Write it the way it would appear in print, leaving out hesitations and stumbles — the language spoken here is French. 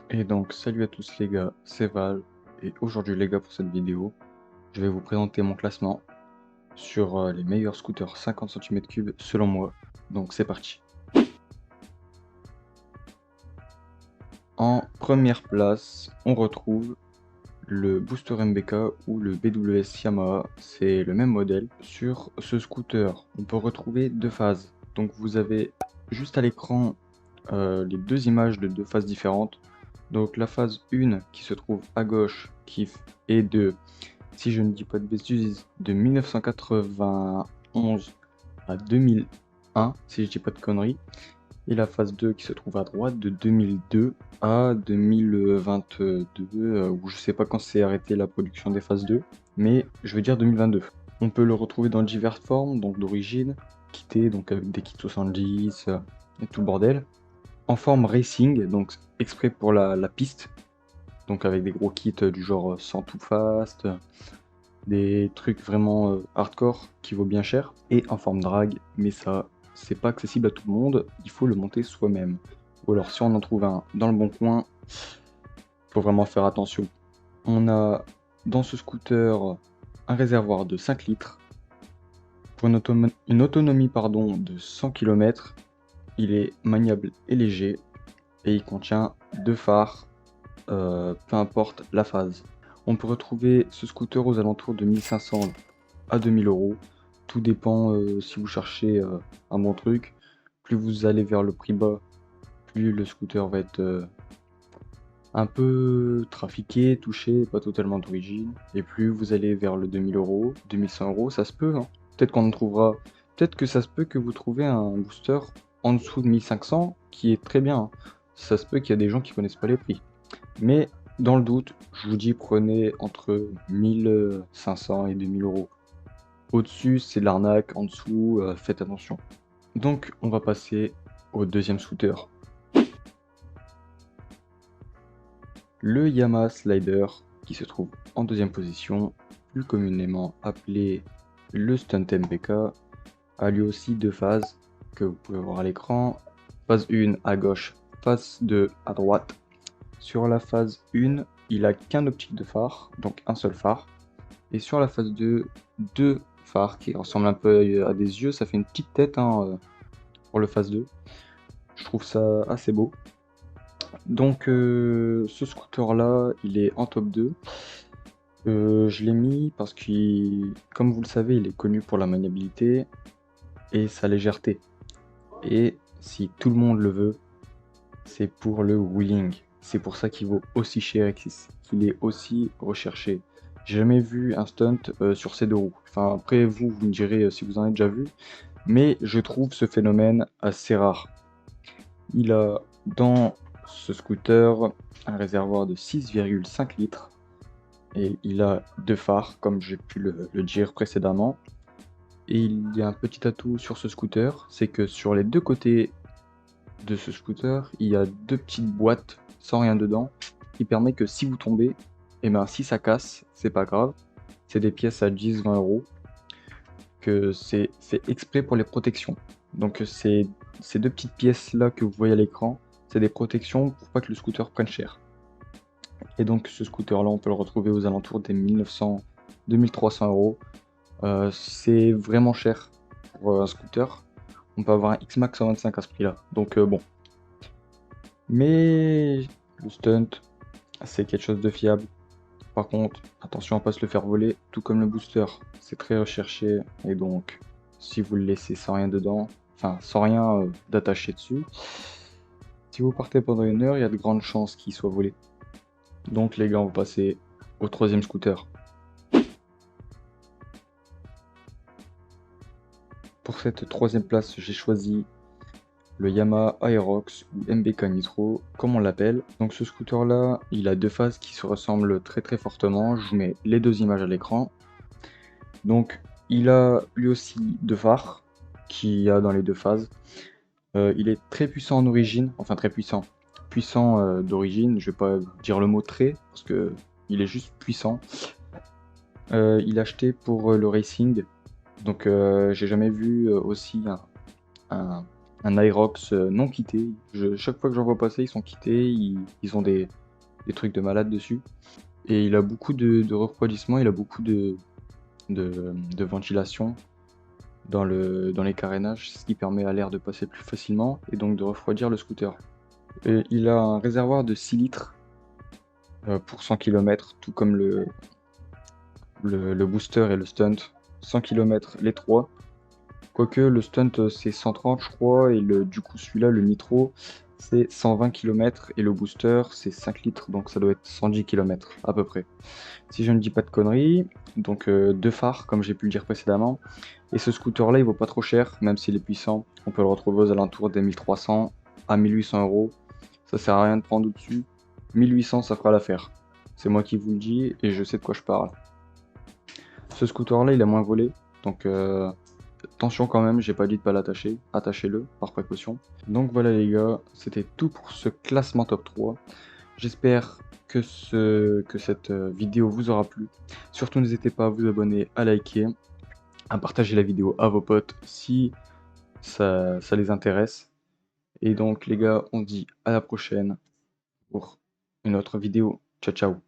Et donc salut à tous les gars, c'est Val, et aujourd'hui les gars pour cette vidéo, je vais vous présenter mon classement sur les meilleurs scooters 50 cm3 selon moi. Donc c'est parti. En première place, on retrouve le Booster MBK ou le BWS Yamaha, c'est le même modèle. Sur ce scooter, on peut retrouver deux phases. Donc vous avez juste à l'écran les deux images de deux phases différentes. Donc la phase 1 qui se trouve à gauche qui est de, si je ne dis pas de bêtises, de 1991 à 2001, si je dis pas de conneries. Et la phase 2 qui se trouve à droite de 2002 à 2022, où je sais pas quand s'est arrêté la production des phases 2, mais je veux dire 2022. On peut le retrouver dans diverses formes, donc d'origine, kitté, donc avec des kits 70 et tout le bordel. En forme racing, donc exprès pour la piste, donc avec des gros kits du genre sans too fast, des trucs vraiment hardcore qui vaut bien cher, et en forme drag, mais ça c'est pas accessible à tout le monde, il faut le monter soi-même. Ou alors si on en trouve un dans le bon coin, faut vraiment faire attention. On a dans ce scooter un réservoir de 5 litres pour une autonomie de 100 km. Il est maniable et léger et il contient deux phares, peu importe la phase. On peut retrouver ce scooter aux alentours de 1500 à 2000 euros. Tout dépend si vous cherchez un bon truc. Plus vous allez vers le prix bas, plus le scooter va être un peu trafiqué, touché, pas totalement d'origine. Et plus vous allez vers le 2000 euros, 2100 euros, ça se peut, hein. Peut-être qu'on en trouvera. Peut-être que ça se peut que vous trouvez un booster en dessous de 1500 qui est très bien, hein. Ça se peut qu'il y a des gens qui connaissent pas les prix. Mais dans le doute, je vous dis prenez entre 1500 et 2000 euros. Au-dessus, c'est de l'arnaque, en dessous, faites attention. Donc, on va passer au deuxième scooter. Le Yamaha Slider, qui se trouve en deuxième position, plus communément appelé le Stunt MPK, a lui aussi deux phases que vous pouvez voir à l'écran. Phase 1 à gauche, phase 2 à droite. Sur la phase 1, il a qu'un optique de phare, donc un seul phare. Et sur la phase 2, deux phares qui ressemblent un peu à des yeux, ça fait une petite tête hein, pour le phase 2. Je trouve ça assez beau. Donc ce scooter là, il est en top 2. Je l'ai mis parce que, comme vous le savez, il est connu pour la maniabilité et sa légèreté. Et si tout le monde le veut, c'est pour le wheeling. C'est pour ça qu'il vaut aussi cher et qu'il est aussi recherché. J'ai jamais vu un stunt sur ces deux roues. Enfin, après, vous me direz si vous en avez déjà vu. Mais je trouve ce phénomène assez rare. Il a dans ce scooter un réservoir de 6,5 litres. Et il a deux phares, comme j'ai pu le dire précédemment. Et il y a un petit atout sur ce scooter, c'est que sur les deux côtés de ce scooter, il y a deux petites boîtes sans rien dedans, qui permet que si vous tombez, et ben si ça casse, c'est pas grave. C'est des pièces à 10-20 euros, que c'est fait exprès pour les protections. Donc ces deux petites pièces là que vous voyez à l'écran, c'est des protections pour pas que le scooter prenne cher. Et donc ce scooter là, on peut le retrouver aux alentours des 1900-2300 euros. C'est vraiment cher pour un scooter. On peut avoir un X-Max 125 à ce prix-là. Donc bon. Mais le stunt, c'est quelque chose de fiable. Par contre, attention à pas se le faire voler, tout comme le booster. C'est très recherché et donc si vous le laissez sans rien dedans, enfin sans rien d'attaché dessus, si vous partez pendant une heure, il y a de grandes chances qu'il soit volé. Donc les gars, on va passer au troisième scooter. Pour cette troisième place, j'ai choisi le Yamaha Aerox ou MBK Nitro, comme on l'appelle. Donc ce scooter là, il a deux phases qui se ressemblent très très fortement. Je vous mets les deux images à l'écran. Donc il a lui aussi deux phares qu'il y a dans les deux phases. Il est très puissant en origine, enfin très puissant. Puissant d'origine, je vais pas dire le mot très, parce que il est juste puissant. Il est acheté pour le racing, donc j'ai jamais vu aussi un un Aerox non quitté. Chaque fois que j'en vois passer, ils sont quittés, ils ont des trucs de malade dessus. Et il a beaucoup de refroidissement, il a beaucoup de ventilation dans les carénages, ce qui permet à l'air de passer plus facilement et donc de refroidir le scooter. Et il a un réservoir de 6 litres pour 100 km, tout comme le booster et le stunt. 100 km les trois. Quoique le stunt c'est 130 je crois, et du coup celui-là, le nitro, c'est 120 km et le booster c'est 5 litres, donc ça doit être 110 km à peu près. Si je ne dis pas de conneries, donc deux phares comme j'ai pu le dire précédemment. Et ce scooter-là, il vaut pas trop cher, même s'il est puissant. On peut le retrouver aux alentours des 1300 à 1800 euros. Ça sert à rien de prendre au-dessus. 1800, ça fera l'affaire. C'est moi qui vous le dis et je sais de quoi je parle. Ce scooter-là, il a moins volé, donc attention quand même, j'ai pas dit de pas l'attacher. Attachez-le par précaution. Donc voilà les gars, c'était tout pour ce classement top 3. J'espère que cette vidéo vous aura plu. Surtout n'hésitez pas à vous abonner, à liker, à partager la vidéo à vos potes si ça les intéresse. Et donc les gars, on se dit à la prochaine pour une autre vidéo. Ciao ciao.